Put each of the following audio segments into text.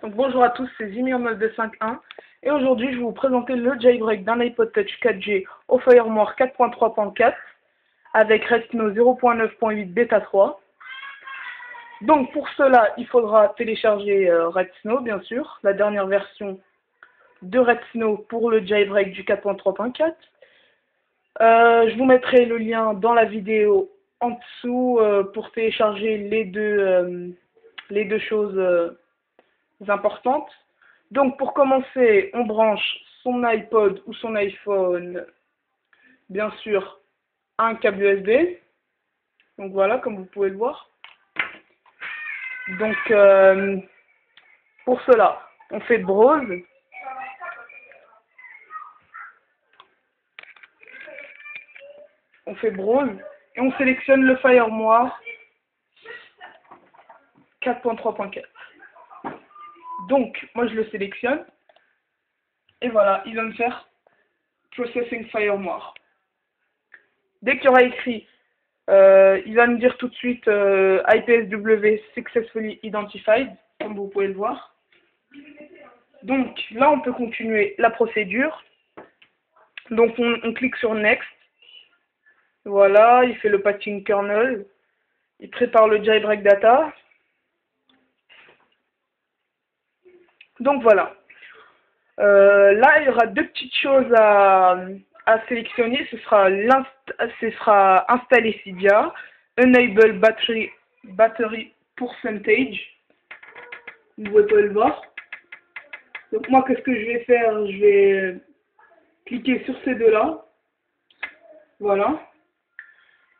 Donc bonjour à tous, c'est Zimir9251 et aujourd'hui je vais vous présenter le jailbreak d'un iPod Touch 4G au firmware 4.3.4 avec Redsn 0.9.8 Beta 3. Donc pour cela il faudra télécharger Redsn bien sûr, la dernière version de Redsn pour le jailbreak du 4.3.4. Je vous mettrai le lien dans la vidéo en dessous pour télécharger les deux choses importantes. Donc pour commencer, on branche son iPod ou son iPhone, bien sûr, à un câble USB. Donc voilà, comme vous pouvez le voir. Donc pour cela, on fait browse. On fait browse et on sélectionne le firmware 4.3.4. Donc moi je le sélectionne et voilà, il va me faire Processing Firmware. Dès qu'il y aura écrit, il va me dire tout de suite IPSW Successfully Identified, comme vous pouvez le voir. Donc là, on peut continuer la procédure. Donc on clique sur Next. Voilà, il fait le patching kernel. Il prépare le jailbreak data. Donc voilà. Là, il y aura deux petites choses à sélectionner. Ce sera installer Cydia, enable battery percentage. Vous pouvez le voir. Donc moi, qu'est-ce que je vais faire? Je vais cliquer sur ces deux-là. Voilà.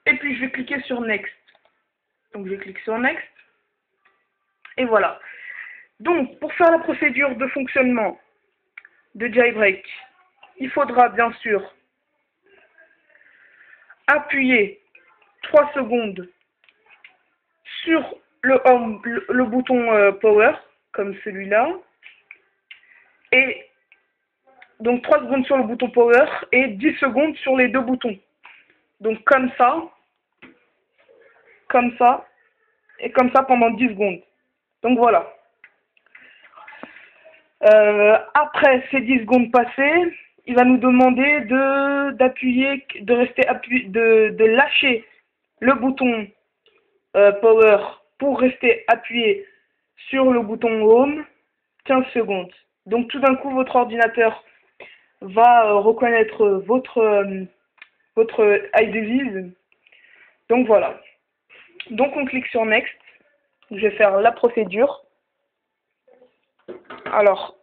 Et puis je vais cliquer sur Next. Donc je clique sur Next. Et voilà. Donc pour faire la procédure de fonctionnement de jailbreak, il faudra bien sûr appuyer 3 secondes sur le bouton Power, comme celui-là. Et donc 3 secondes sur le bouton Power et 10 secondes sur les deux boutons. Donc comme ça, et comme ça pendant 10 secondes. Donc voilà. Après ces 10 secondes passées, il va nous demander de lâcher le bouton Power pour rester appuyé sur le bouton Home 15 secondes. Donc tout d'un coup, votre ordinateur va reconnaître votre iDevice. Donc voilà. Donc on clique sur Next. Je vais faire la procédure. Alors,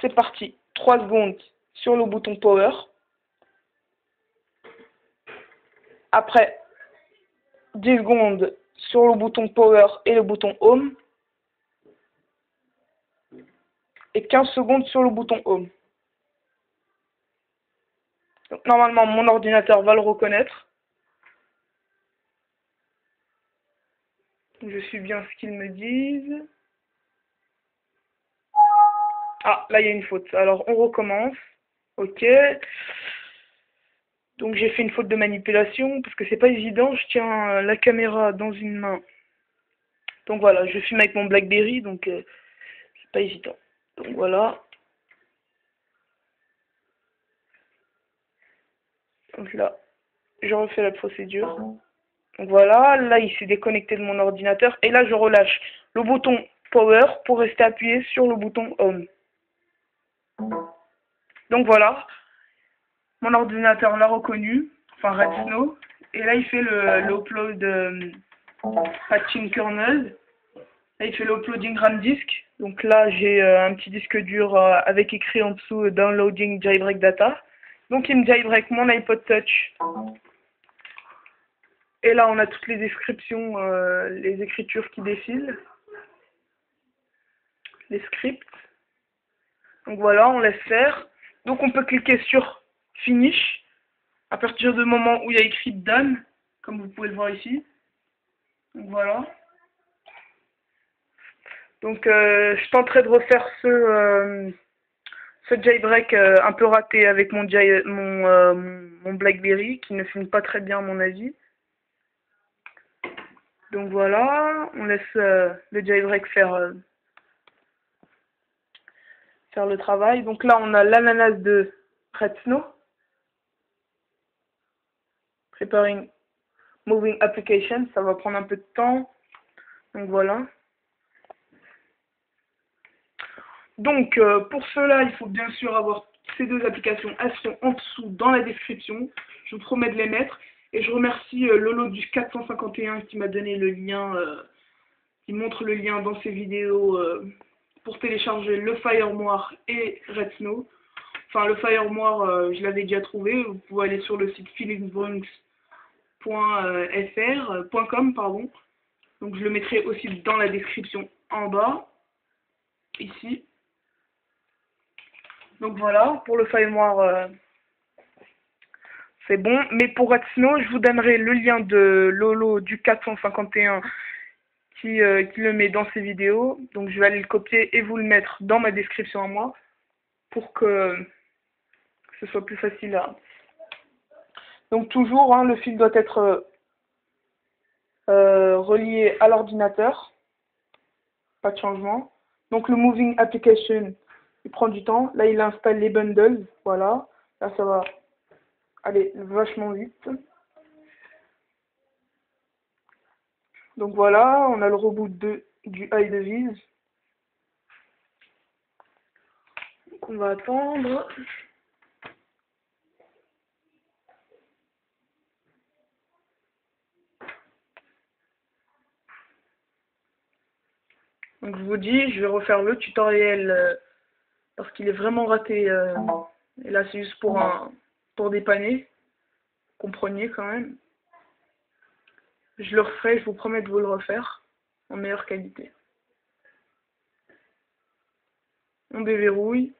c'est parti. 3 secondes sur le bouton Power. Après, 10 secondes sur le bouton Power et le bouton Home. Et 15 secondes sur le bouton Home. Donc, normalement, mon ordinateur va le reconnaître. Je suis bien ce qu'ils me disent. Ah, là, il y a une faute. Alors, on recommence. Ok. Donc, j'ai fait une faute de manipulation parce que c'est pas évident. Je tiens la caméra dans une main. Donc, voilà, je filme avec mon BlackBerry, donc c'est pas évident. Donc, voilà. Donc là, je refais la procédure. Donc, voilà. Là, il s'est déconnecté de mon ordinateur. Et là, je relâche le bouton Power pour rester appuyé sur le bouton Home. Donc, voilà. Mon ordinateur l'a reconnu, enfin Redsn, et là il fait le upload patching kernel. Là il fait l'uploading RAM disk. Donc là j'ai un petit disque dur avec écrit en dessous downloading jailbreak data. Donc il me jailbreak mon iPod Touch. Et là on a toutes les descriptions, les écritures qui défilent, les scripts. Donc voilà, on laisse faire. Donc on peut cliquer sur Finish à partir du moment où il y a écrit Done, comme vous pouvez le voir ici. Donc voilà. Donc je tenterai de refaire ce jailbreak un peu raté avec mon BlackBerry qui ne filme pas très bien à mon avis. Donc voilà, on laisse le jailbreak faire faire le travail. Donc là, on a l'ananas de Red Snow. Preparing Moving Application, ça va prendre un peu de temps. Donc voilà. Donc pour cela, il faut bien sûr avoir ces deux applications. Elles seront en dessous dans la description. Je vous promets de les mettre. Et je remercie Lolo du 451 qui m'a donné le lien, qui montre le lien dans ses vidéos pour télécharger le FireMoire et Red Snow. Enfin, le FireMoire, je l'avais déjà trouvé. Vous pouvez aller sur le site feelingsbronx.com, pardon. Donc je le mettrai aussi dans la description en bas, ici. Donc voilà, pour le FireMoire, c'est bon. Mais pour Red Snow, je vous donnerai le lien de Lolo du 451 qui le met dans ses vidéos. Donc je vais aller le copier et vous le mettre dans ma description à moi pour que ce soit plus facile à... Donc toujours, hein, le fil doit être relié à l'ordinateur. Pas de changement. Donc le Moving Application, il prend du temps. Là, il installe les bundles. Voilà. Là, ça va aller vachement vite. Donc voilà, on a le reboot du high de vise. Donc on va attendre. Donc je vous dis, je vais refaire le tutoriel parce qu'il est vraiment raté. Et là, c'est juste pour dépanner. Comprenez quand même. Je le referai, je vous promets de vous le refaire en meilleure qualité. On déverrouille.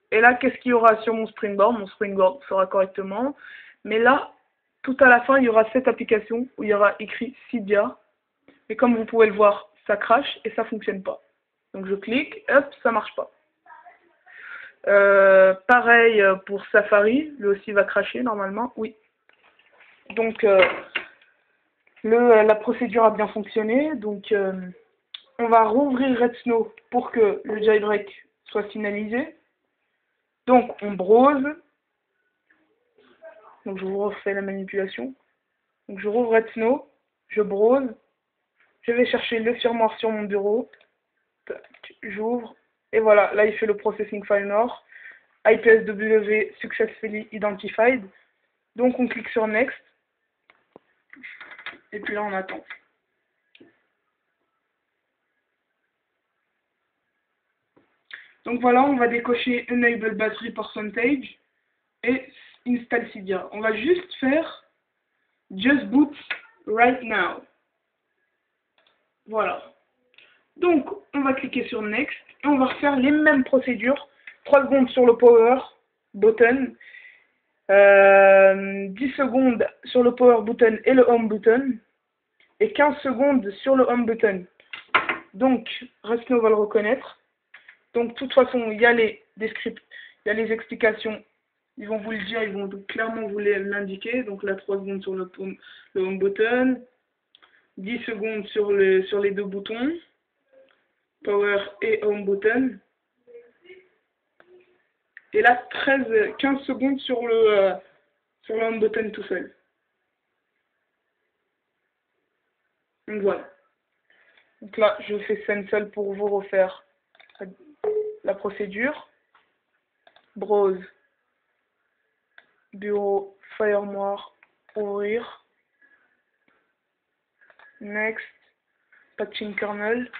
Et là, qu'est-ce qu'il y aura sur mon Springboard? Mon Springboard sera correctement. Mais là, tout à la fin, il y aura cette application où il y aura écrit Cydia. Et comme vous pouvez le voir, ça crache et ça fonctionne pas. Donc je clique, hop, ça marche pas. Pareil pour Safari, lui aussi va cracher normalement, oui. Donc la procédure a bien fonctionné, donc on va rouvrir Red Snow pour que le jailbreak soit finalisé. Donc on browse, donc je vous refais la manipulation. Donc je rouvre Red Snow, je browse, je vais chercher le firmware sur mon bureau, j'ouvre, et voilà, là il fait le processing file nord, IPSW successfully identified. Donc on clique sur Next. Et puis là on attend. Donc voilà, on va décocher Enable Battery Percentage et Install Cydia. On va juste faire Just Boot Right Now. Voilà. Donc on va cliquer sur Next et on va refaire les mêmes procédures. 3 secondes sur le Power Button. 10 secondes sur le Power Button et le Home Button. Et 15 secondes sur le Home Button. Donc, Red Snow va le reconnaître. Donc, de toute façon, il y a les descriptions, il y a les explications. Ils vont vous le dire, ils vont clairement vous l'indiquer. Donc là, 3 secondes sur le Home Button. 10 secondes sur les deux boutons. Power et Home Button. Et là, 15 secondes sur le Home Button tout seul. Donc voilà. Donc là, je fais Cancel pour vous refaire la procédure. Browse. Bureau, FireMoire, ouvrir. Next. Patching kernel.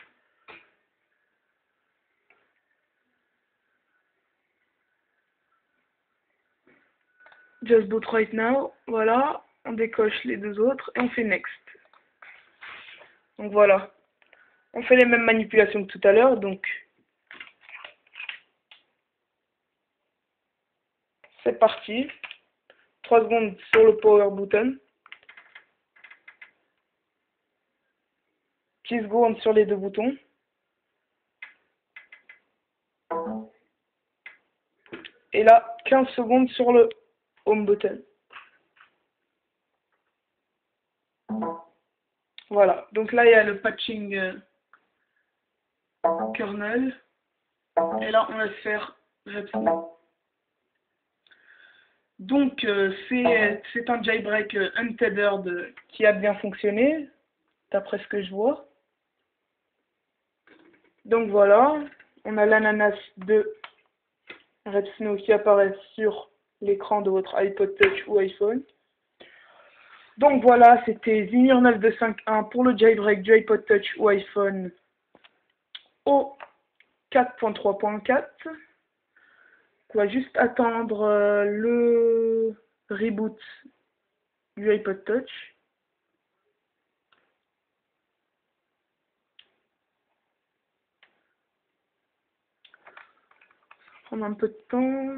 Just boot right now. Voilà. On décoche les deux autres et on fait Next. Donc voilà. On fait les mêmes manipulations que tout à l'heure. Donc c'est parti. 3 secondes sur le Power Button. 10 secondes sur les deux boutons. Et là, 15 secondes sur le Home Button. Voilà. Donc là, il y a le patching kernel. Et là, on laisse faire Repsno. Donc, c'est un jailbreak untethered qui a bien fonctionné, d'après ce que je vois. Donc voilà, on a l'ananas de Repsno qui apparaît sur l'écran de votre iPod Touch ou iPhone. Donc voilà, c'était Zimir 9251 pour le jailbreak du iPod Touch ou iPhone au 4.3.4. On va juste attendre le reboot du iPod Touch. Ça va prendre un peu de temps.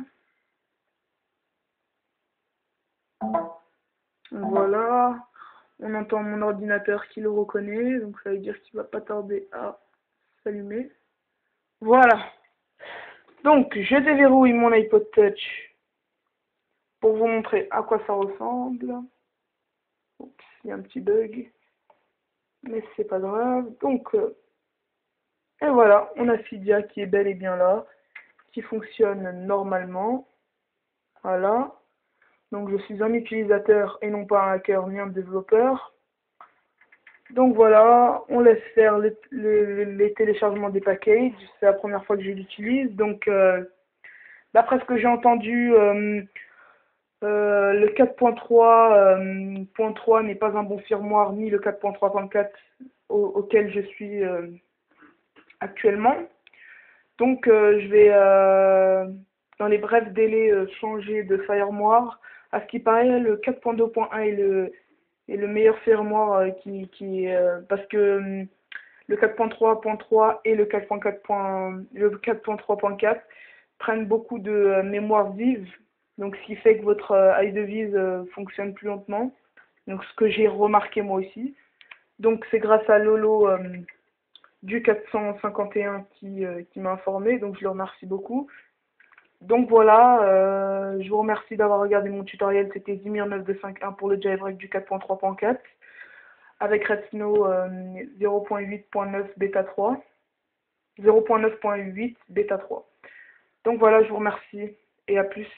Voilà, on entend mon ordinateur qui le reconnaît, donc ça veut dire qu'il va pas tarder à s'allumer. Voilà. Donc, je déverrouille mon iPod Touch pour vous montrer à quoi ça ressemble. Oups, il y a un petit bug, mais c'est pas grave. Donc, et voilà, on a Cydia qui est bel et bien là, qui fonctionne normalement. Voilà. Donc, je suis un utilisateur et non pas un hacker ni un développeur. Donc voilà, on laisse faire les téléchargements des packages. C'est la première fois que je l'utilise. Donc, d'après ce que j'ai entendu, le 4.3.3 n'est pas un bon firmware, ni le 4.3.4 auquel je suis actuellement. Donc, je vais, dans les brefs délais, changer de firmware. À ce qui paraît, le 4.2.1 est le meilleur firmware parce que le 4.3.3 et le 4.3.4 prennent beaucoup de mémoire vive, donc ce qui fait que votre iDevice fonctionne plus lentement. Donc ce que j'ai remarqué moi aussi. Donc c'est grâce à Lolo du 451 qui m'a informé, donc je le remercie beaucoup. Donc voilà, je vous remercie d'avoir regardé mon tutoriel, c'était Zimir 9251 pour le jailbreak du 4.3.4 avec Repsno 0.8.9 bêta 3, 0.9.8 bêta 3. Donc voilà, je vous remercie et à plus.